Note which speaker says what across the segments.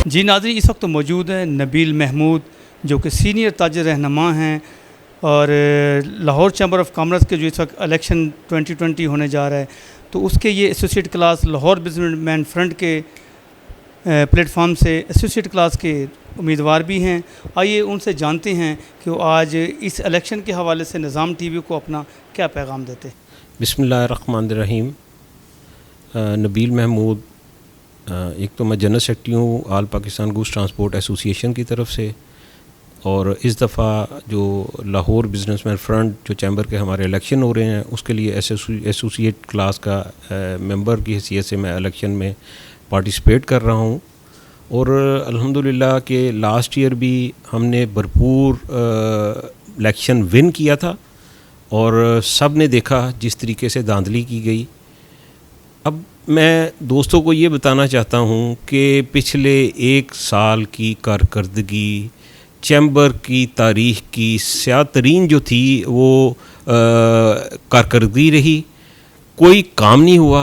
Speaker 1: जी नाज़रीन, इस वक्त तो मौजूद है नबील महमूद, जो कि सीनियर ताजिर रहनुमा हैं और लाहौर चैम्बर ऑफ कॉमर्स के जो इस वक्त इलेक्शन 2020 होने जा रहा है, तो उसके ये associate class Lahore businessman front के प्लेटफॉर्म से एसोसिएट क्लास के उम्मीदवार भी हैं। आइए उनसे जानते हैं कि वो आज इस इलेक्शन के हवाले से निज़ाम टीवी को अपना क्या पैगाम देते हैं।
Speaker 2: बिस्मिल्लाहिर्रहमानिर्रहीम। नबील महमूद, एक तो मैं जनरल सेक्रेटरी हूँ आल पाकिस्तान गूड्स ट्रांसपोर्ट एसोसिएशन की तरफ से, और इस दफ़ा जो लाहौर बिजनेसमैन फ्रंट जो चैम्बर के हमारे इलेक्शन हो रहे हैं उसके लिए एसोसिएट क्लास का मेंबर की हैसियत से मैं इलेक्शन में पार्टिसिपेट कर रहा हूँ। और अल्हम्दुलिल्लाह कि लास्ट ईयर भी हमने भरपूर इलेक्शन विन किया था और सब ने देखा जिस तरीके से धांधली की गई। अब मैं दोस्तों को ये बताना चाहता हूँ कि पिछले एक साल की कारकर्दगी चैम्बर की तारीख़ की स्यातरीन जो थी वो कारकर्दगी रही। कोई काम नहीं हुआ,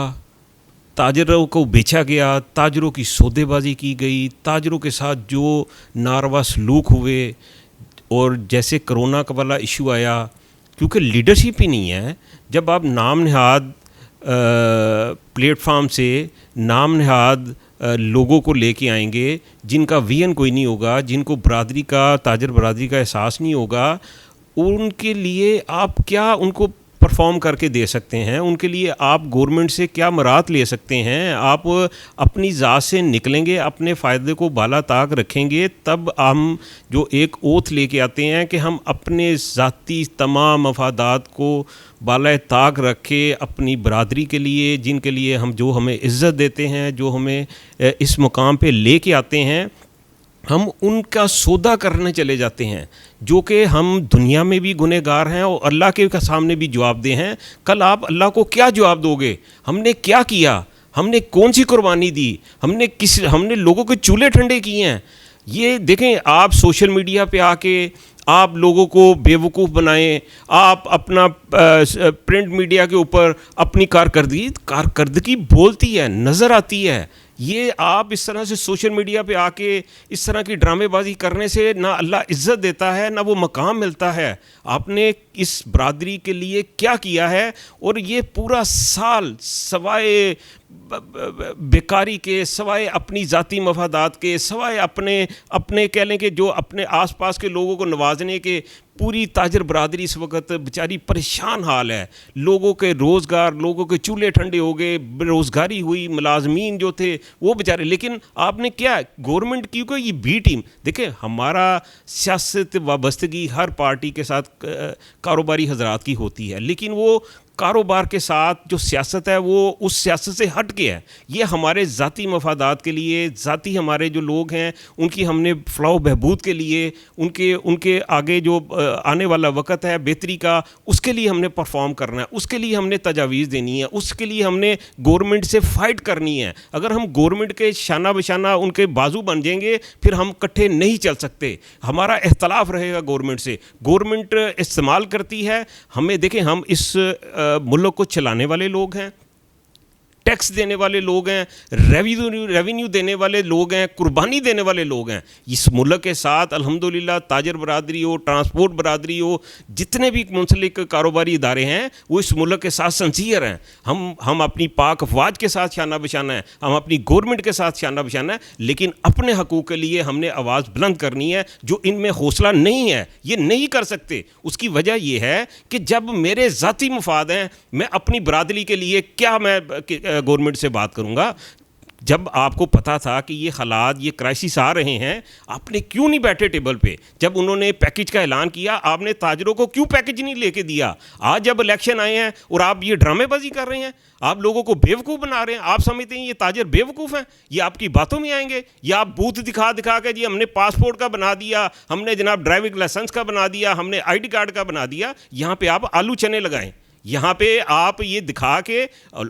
Speaker 2: ताजरों को बेचा गया, ताजरों की सौदेबाजी की गई, ताजरों के साथ जो नारवा सलूक हुए, और जैसे कोरोना का वाला इशू आया, क्योंकि लीडरशिप ही नहीं है। जब आप नाम नहाद प्लेटफार्म से नाम नहाद लोगों को लेके आएंगे जिनका विजन कोई नहीं होगा, जिनको बरादरी का ताजर बरादरी का एहसास नहीं होगा, उनके लिए आप क्या उनको परफॉर्म करके दे सकते हैं? उनके लिए आप गवर्नमेंट से क्या मराद ले सकते हैं? आप अपनी ज़ात से निकलेंगे, अपने फ़ायदे को बाला ताक रखेंगे, तब हम जो एक ओथ लेके आते हैं कि हम अपने ज़ाती तमाम मफादात को बाला ताक रखे अपनी बरादरी के लिए, जिनके लिए हम जो हमें इज़्ज़त देते हैं, जो हमें इस मुकाम पे लेके आते हैं, हम उनका सौदा करने चले जाते हैं, जो कि हम दुनिया में भी गुनहगार हैं और अल्लाह के सामने भी जवाबदेह हैं। कल आप अल्लाह को क्या जवाब दोगे? हमने क्या किया? हमने कौन सी कुर्बानी दी? हमने लोगों के चूल्हे ठंडे किए हैं। ये देखें, आप सोशल मीडिया पे आके आप लोगों को बेवकूफ़ बनाएं, आप अपना प्रिंट मीडिया के ऊपर अपनी कारकर्दगी बोलती है, नज़र आती है। ये आप इस तरह से सोशल मीडिया पे आके इस तरह की ड्रामेबाजी करने से ना अल्लाह इज़्ज़त देता है, ना वो मकाम मिलता है। आपने इस बरादरी के लिए क्या किया है? और ये पूरा साल सवाए बेकारी के, सवाए अपनी ज़ाती मफादात के, सवाए अपने कह लें कि जो अपने आसपास के लोगों को नवाजने के, पूरी ताजर बरादरी इस वक्त बेचारी परेशान हाल है। लोगों के रोज़गार, लोगों के चूल्हे ठंडे हो गए, बेरोज़गारी हुई, मुलाजमीन जो थे वो बेचारे। लेकिन आपने क्या गवर्नमेंट की कोई ये बी टीम? देखें, हमारा सियासत वाबस्तगी हर पार्टी के साथ कारोबारी हजरात की होती है, लेकिन वो कारोबार के साथ जो सियासत है वो उस सियासत से हट के है। ये हमारे ज़ाती मफादात के लिए, ज़ाती हमारे जो लोग हैं उनकी हमने फ़लाह बहबूद के लिए, उनके आगे जो आने वाला वक़्त है बेहतरी का, उसके लिए हमने परफॉर्म करना है, उसके लिए हमने तजावीज़ देनी है, उसके लिए हमने गवर्नमेंट से फ़ाइट करनी है। अगर हम गवर्नमेंट के शाना बशाना उनके बाजू बन जाएंगे फिर हम इकट्ठे नहीं चल सकते। हमारा इख्तलाफ रहेगा गवर्नमेंट से। गवर्नमेंट इस्तेमाल करती है हमें। देखें, हम इस मुल्क को चलाने वाले लोग हैं, टैक्स देने वाले लोग हैं, रेवेन्यू देने वाले लोग हैं, कुर्बानी देने वाले लोग हैं। इस मुल्क के साथ अल्हम्दुलिल्लाह ताजर बरादरी हो, ट्रांसपोर्ट बरादरी हो, जितने भी मुंसलिक कारोबारी इदारे हैं वो इस मुल्क के साथ सिंसियर हैं। हम अपनी पाक अफवाज के साथ शाना बशाना है, हम अपनी गवर्नमेंट के साथ शाना बशाना है, लेकिन अपने हकूक़ के लिए हमने आवाज़ बुलंद करनी है। जो इनमें हौसला नहीं है, ये नहीं कर सकते। उसकी वजह यह है कि जब मेरे ज़ाती मफाद हैं, मैं अपनी बरादरी के लिए क्या मैं गवर्नमेंट से बात करूंगा? जब आपको पता था कि ये हालात, ये क्राइसिस आ रहे हैं, आपने क्यों नहीं बैठे टेबल पे? जब उन्होंने पैकेज का ऐलान किया, आपने ताजरों को क्यों पैकेज नहीं लेके दिया? आज जब इलेक्शन आए हैं और आप ये ड्रामेबाजी कर रहे हैं, आप लोगों को बेवकूफ़ बना रहे हैं। आप समझते हैं ये ताजर बेवकूफ़ हैं? ये आपकी बातों में आएंगे? या आप बूथ दिखा के जी हमने पासपोर्ट का बना दिया, हमने जनाब ड्राइविंग लाइसेंस का बना दिया, हमने ID कार्ड का बना दिया, यहाँ पर आप आलू चने लगाएं। यहाँ पे आप ये दिखा के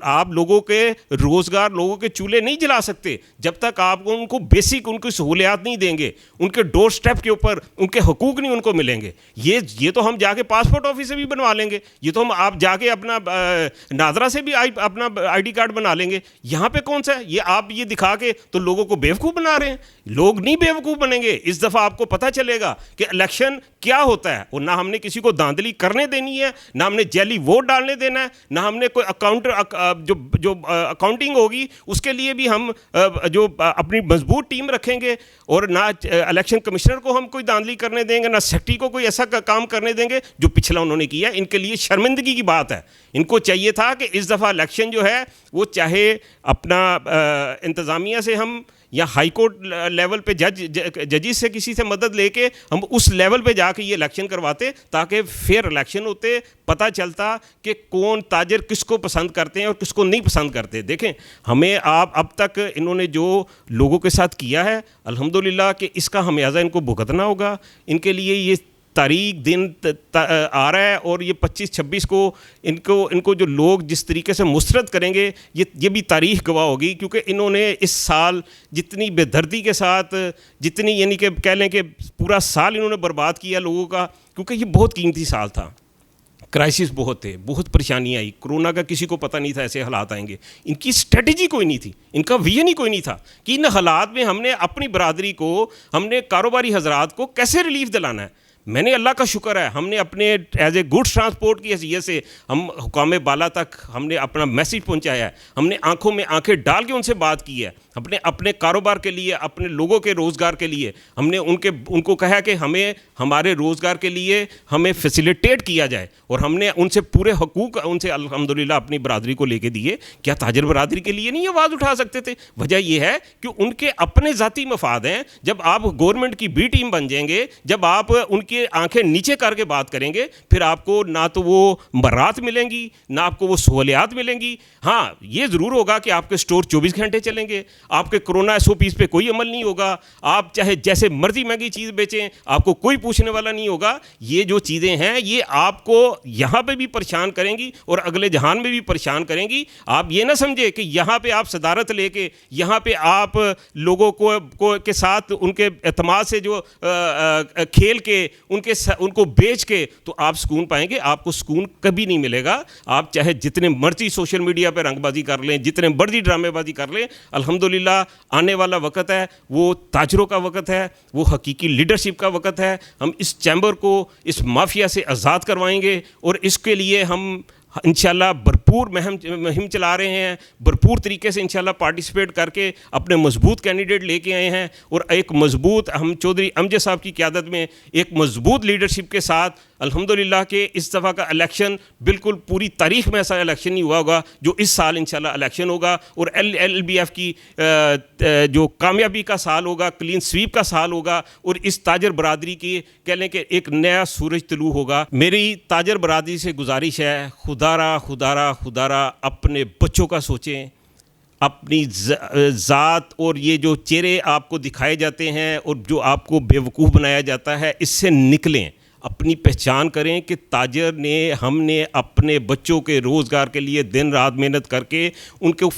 Speaker 2: आप लोगों के रोज़गार, लोगों के चूल्हे नहीं जला सकते जब तक आप उनको बेसिक उनकी सहूलियात नहीं देंगे, उनके डोर स्टेप के ऊपर उनके हकूक़ नहीं उनको मिलेंगे। ये तो हम जाके पासपोर्ट ऑफिस से भी बनवा लेंगे, ये तो हम आप जाके अपना नादरा से भी अपना ID कार्ड बना लेंगे। यहाँ पे कौन सा है ये? आप ये दिखा के तो लोगों को बेवकूफ़ बना रहे हैं। लोग नहीं बेवकूफ़ बनेंगे। इस दफ़ा आपको पता चलेगा कि इलेक्शन क्या होता है, और ना हमने किसी को धांधली करने देनी है, ना हमने जैली वोट डालने देना है, ना हमने कोई जो अकाउंटिंग होगी उसके लिए भी हम जो अपनी मजबूत टीम रखेंगे, और ना इलेक्शन कमिश्नर को हम कोई धांधली करने देंगे, ना सेक्रेटरी को कोई ऐसा काम करने देंगे जो पिछला उन्होंने किया। इनके लिए शर्मिंदगी की बात है। इनको चाहिए था कि इस दफ़ा इलेक्शन जो है वो चाहे अपना इंतज़ामिया से हम या हाई कोर्ट लेवल पे जजिस से किसी से मदद लेके हम उस लेवल पे जाके ये इलेक्शन करवाते, ताकि फेयर इलेक्शन होते, पता चलता कि कौन ताजर किसको पसंद करते हैं और किसको नहीं पसंद करते। देखें, हमें आप अब तक इन्होंने जो लोगों के साथ किया है, अल्हम्दुलिल्लाह कि इसका हमेयाजा इनको भुगतना होगा। इनके लिए ये तारीख दिन आ रहा है, और ये 25-26 को इनको जो लोग जिस तरीके से मुस्तरद करेंगे, ये भी तारीख गवाह होगी, क्योंकि इन्होंने इस साल जितनी बेदर्दी के साथ, जितनी यानी कि कह लें कि पूरा साल इन्होंने बर्बाद किया लोगों का, क्योंकि ये बहुत कीमती साल था। क्राइसिस बहुत थे, बहुत परेशानी आई, कोरोना का किसी को पता नहीं था ऐसे हालात आएंगे। इनकी स्ट्रेटजी कोई नहीं थी, इनका विजन ही कोई नहीं था कि इन हालात में हमने अपनी बरादरी को, हमने कारोबारी हजरात को कैसे रिलीफ दिलाना है। मैंने अल्लाह का शुक्र है, हमने अपने एज ए गुड्स ट्रांसपोर्ट की हैसियत से हम हुकाम बाला तक हमने अपना मैसेज पहुंचाया है। हमने आंखों में आंखें डाल के उनसे बात की है, अपने कारोबार के लिए, अपने लोगों के रोज़गार के लिए। हमने उनको कहा कि हमें हमारे रोज़गार के लिए हमें फैसिलिटेट किया जाए, और हमने उनसे पूरे हकूक़ उनसे अल्हम्दुलिल्लाह अपनी बरादरी को लेके दिए। क्या ताजर बरादरी के लिए नहीं आवाज़ उठा सकते थे? वजह यह है कि उनके अपने ज़ाती मफाद हैं। जब आप गवर्नमेंट की बी टीम बन जाएंगे, जब आप उनकी आंखें नीचे करके बात करेंगे, फिर आपको ना तो वो मरात मिलेंगी, ना आपको वो सहूलियात मिलेंगी। हाँ, ये ज़रूर होगा कि आपके स्टोर 24 घंटे चलेंगे, आपके कोरोना SOPs पे कोई अमल नहीं होगा, आप चाहे जैसे मर्जी महंगी चीज़ बेचें, आपको कोई पूछने वाला नहीं होगा। ये जो चीज़ें हैं ये आपको यहाँ पे भी परेशान करेंगी और अगले जहान में भी परेशान करेंगी। आप ये ना समझे कि यहाँ पे आप सदारत लेके, यहाँ पे आप लोगों को के साथ उनके एतमाद से जो खेल के उनको बेच के तो आप सुकून पाएंगे। आपको सुकून कभी नहीं मिलेगा। आप चाहे जितने मर्जी सोशल मीडिया पे रंगबाजी कर लें, जितने मर्जी ड्रामेबाजी कर लें, अल्हम्दुलिल्लाह आने वाला वक्त है वो ताजरों का वक्त है, वो हकीकी लीडरशिप का वक्त है। हम इस चैम्बर को इस माफिया से आज़ाद करवाएंगे, और इसके लिए हम इंशाल्लाह भरपूर मुहिम चला रहे हैं, भरपूर तरीके से इंशाल्लाह पार्टिसिपेट करके अपने मजबूत कैंडिडेट लेके आए हैं, और एक मजबूत हम चौधरी अमजद साहब की क़यादत में एक मजबूत लीडरशिप के साथ अल्हम्दुलिल्लाह के इस दफ़ा का इलेक्शन बिल्कुल पूरी तारीख़ में ऐसा इलेक्शन नहीं हुआ होगा जो इस साल इंशाल्लाह इलेक्शन होगा। और LLBF की जो कामयाबी का साल होगा, क्लीन स्वीप का साल होगा, और इस ताजर बरादरी की कह लें कि एक नया सूरज तलू होगा। मेरी ताजर बरादरी से गुजारिश है, खुदारा अपने बच्चों का सोचें, अपनी ज़ात और ये जो चेहरे आपको दिखाए जाते हैं और जो आपको बेवकूफ़ बनाया जाता है, इससे निकलें। अपनी पहचान करें कि ताजर ने, हमने अपने बच्चों के रोज़गार के लिए दिन रात मेहनत करके उनके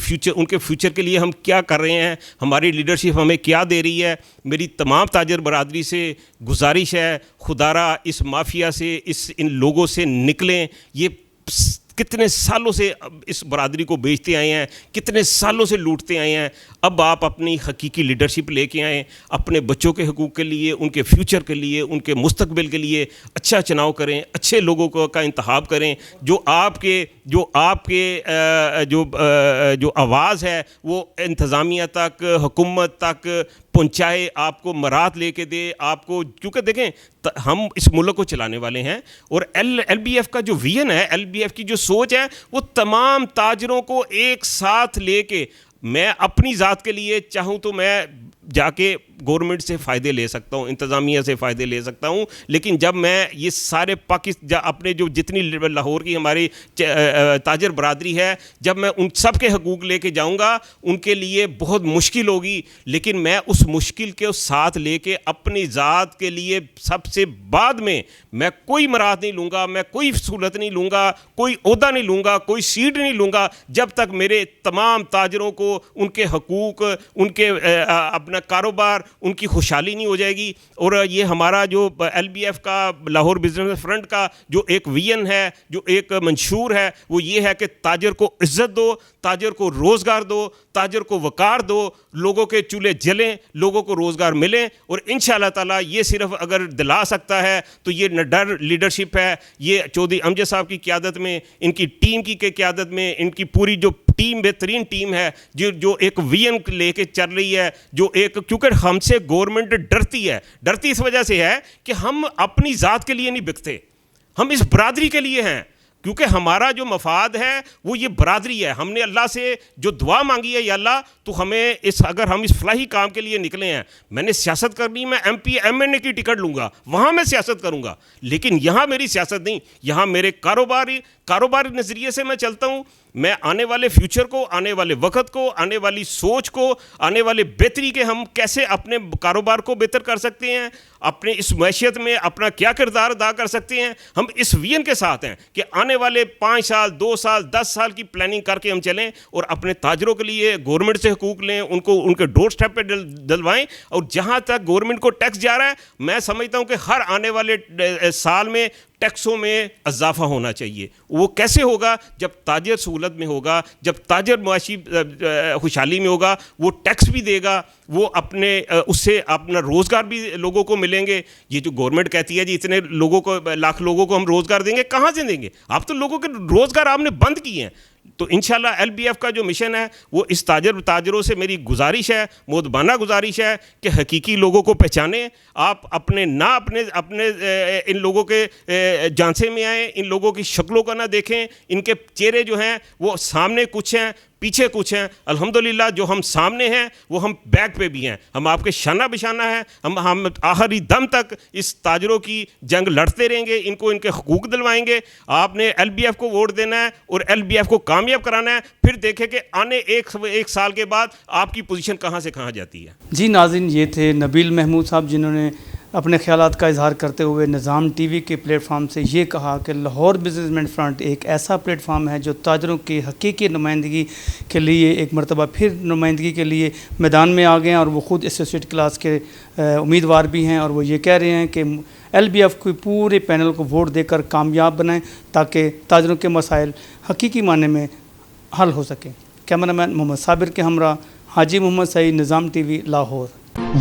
Speaker 2: फ्यूचर के लिए हम क्या कर रहे हैं, हमारी लीडरशिप हमें क्या दे रही है। मेरी तमाम ताजर बरादरी से गुजारिश है, खुदारा इस माफिया से, इन लोगों से निकलें। ये कितने सालों से इस बरादरी को बेचते आए हैं, कितने सालों से लूटते आए हैं। अब आप अपनी हकीकी लीडरशिप लेके आएँ, अपने बच्चों के हकूक़ के लिए, उनके फ्यूचर के लिए, उनके मुस्तकबिल के लिए अच्छा चुनाव करें, अच्छे लोगों का इंतखाब करें, जो आपके जो आवाज़ है वो इंतज़ामिया तक, हुकूमत तक पहुँचाए, आपको मरात लेके दे आपको। क्योंकि देखें, हम इस मुल्क को चलाने वाले हैं, और LBF का जो विजन है, LBF की जो सोच है, वो तमाम ताजरों को एक साथ लेके, मैं अपनी ज़ात के लिए चाहूँ तो मैं जाके गवर्नमेंट से फ़ायदे ले सकता हूँ, इंतज़ामिया से फ़ायदे ले सकता हूँ, लेकिन जब मैं ये सारे पाकिस्तान अपने जो जितनी लाहौर की हमारी ताजर बरादरी है, जब मैं उन सब के हकूक़ लेके जाऊँगा, उनके लिए बहुत मुश्किल होगी, लेकिन मैं उस मुश्किल के साथ लेके अपनी ज़ात के लिए सबसे बाद में मैं कोई मराहत नहीं लूँगा, मैं कोई सहूलत नहीं लूँगा, कोई ओहदा नहीं लूँगा, कोई सीट नहीं लूँगा, जब तक मेरे तमाम ताजरों को उनके हकूक़, उनके अपना कारोबार, उनकी खुशहाली नहीं हो जाएगी। और ये हमारा जो LBF का लाहौर बिजनेस फ्रंट का जो एक विजन है, जो एक मंशूर है, वो ये है कि ताजर को इज़्ज़त दो, ताजर को रोज़गार दो, ताजर को वक़ार दो, लोगों के चूल्हे जलें, लोगों को रोज़गार मिले। और इंशाअल्लाह ताला ये सिर्फ अगर दिला सकता है तो ये निडर लीडरशिप है, ये चौधरी अमजद साहब की क़यादत में, इनकी टीम की क़यादत में, इनकी पूरी जो टीम बेहतरीन टीम है, जो एक विजन लेके चल रही है, जो एक, क्योंकि हमसे गवर्नमेंट डरती इस वजह से है कि हम अपनी ज़ात के लिए नहीं बिकते, हम इस बरादरी के लिए हैं, क्योंकि हमारा जो मफाद है वो ये बरादरी है। हमने अल्लाह से जो दुआ मांगी है, या अल्लाह तो हमें अगर हम इस फलाही काम के लिए निकले हैं, मैंने सियासत करनी, मैं MP MNA की टिकट लूँगा, वहाँ मैं सियासत करूँगा, लेकिन यहाँ मेरी सियासत नहीं, यहाँ मेरे कारोबारी नज़रिए से मैं चलता हूँ। मैं आने वाले फ्यूचर को, आने वाले वक्त को, आने वाली सोच को, आने वाले बेहतरी के हम कैसे अपने कारोबार को बेहतर कर सकते हैं, अपने इस मैशियत में अपना क्या किरदार अदा कर सकते हैं, हम इस विजन के साथ हैं कि आने वाले 5 साल, 2 साल, 10 साल की प्लानिंग करके हम चलें और अपने ताजरों के लिए गवर्नमेंट से हकूक़ लें, उनको उनके डोर स्टेप पे डलवाएं। और जहाँ तक गवर्नमेंट को टैक्स जा रहा है, मैं समझता हूँ कि हर आने वाले साल में टैक्सों में इजाफा होना चाहिए। वो कैसे होगा? जब ताजर सहूलत में होगा, जब ताजर मुआशी खुशहाली में होगा, वो टैक्स भी देगा, वो अपने उससे अपना रोज़गार भी लोगों को मिलेंगे। ये जो गवर्नमेंट कहती है जी इतने लोगों को, लाख लोगों को हम रोज़गार देंगे, कहाँ से देंगे? आप तो लोगों के रोज़गार आपने बंद किए हैं। तो इंशाल्लाह LBF का जो मिशन है वो इस ताजरों से मेरी गुजारिश है, मोदबाना गुजारिश है कि हकीकी लोगों को पहचानें। आप अपने इन लोगों के झांसे में आए, इन लोगों की शक्लों का ना देखें, इनके चेहरे जो हैं वो सामने कुछ हैं, पीछे कुछ हैं। अल्हम्दुलिल्लाह जो हम सामने हैं वो हम बैक पे भी हैं, हम आपके शाना बिशाना है, हम आखिरी दम तक इस ताजरों की जंग लड़ते रहेंगे, इनको इनके हकूक़ दिलवाएंगे। आपने LBF को वोट देना है और LBF को कामयाब कराना है, फिर देखें कि आने एक साल के बाद आपकी पोजीशन कहाँ से कहाँ जाती है।
Speaker 1: जी नाज़रीन, ये थे नबील महमूद साहब, जिन्होंने अपने ख्यालात का इजहार करते हुए निज़ाम TV के प्लेटफार्म से ये कहा कि लाहौर बिजनेसमैन फ्रंट एक ऐसा प्लेटफार्म है जो ताजरों की हकीकी नुमाइंदगी के लिए एक मरतबा फिर नुमाइंदगी के लिए मैदान में आ गए हैं, और वो ख़ुद एसोसिएट क्लास के उम्मीदवार भी हैं। और वो ये कह रहे हैं कि LBF के पूरे पैनल को वोट देकर कामयाब बनाएं ताकि ताजरों के मसाइल हकीकी माने में हल हो सकें। कैमरामैन मोहम्मद साबिर के हमरा हाजी मोहम्मद सईद, निज़ाम TV, Lahore.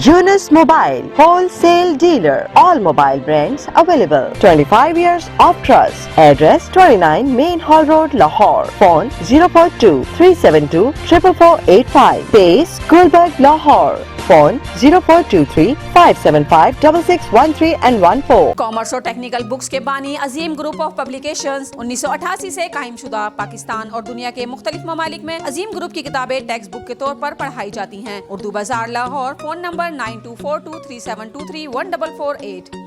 Speaker 3: Yunus Mobile, wholesale dealer. All mobile brands available. 25 years of trust. Address 29 Main Hall Road, Lahore. Phone 042 372 44485. Base Gulberg, Lahore. Phone 0423 575 6613 and 14.
Speaker 4: Commerce और टेक्निकल बुक्स के बानी अजीम ग्रुप ऑफ पब्लिकेशंस 1988 से कायम शुदा पाकिस्तान और दुनिया के मुख्तलिफ ममालिक में अजीम ग्रुप की किताबें टेक्स्ट बुक के तौर पर पढ़ाई जाती हैं। उर्दू बाजार, लाहौर। Phone number 924237231448।